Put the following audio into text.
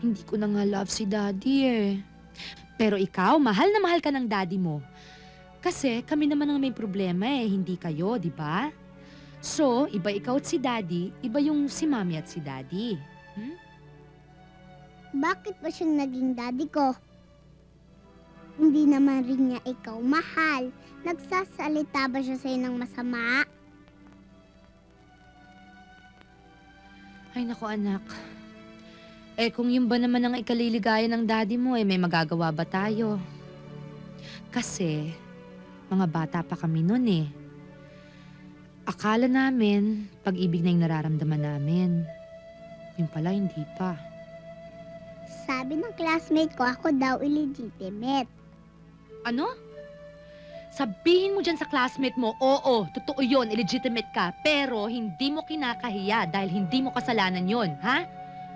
Hindi ko na nga love si Daddy eh. Pero ikaw, mahal na mahal ka ng Daddy mo. Kasi kami naman ang may problema eh, hindi kayo, di ba? So, iba ikaw at si Daddy, iba yung si Mommy at si Daddy. Hmm? Bakit ba siyang naging daddy ko? Hindi naman rin niya ikaw mahal. Nagsasalita ba siya sa'yo ng masama? Ay naku anak. Eh kung yun ba naman ang ikaliligaya ng Daddy mo eh, may magagawa ba tayo? Kasi, mga bata pa kami nun eh. Akala namin, pag-ibig na yung nararamdaman namin. Yung pala, hindi pa. Sabi ng classmate ko, ako daw illegitimate. Ano? Sabihin mo dyan sa classmate mo, oo, totoo yun, illegitimate ka, pero hindi mo kinakahiya dahil hindi mo kasalanan yun, ha?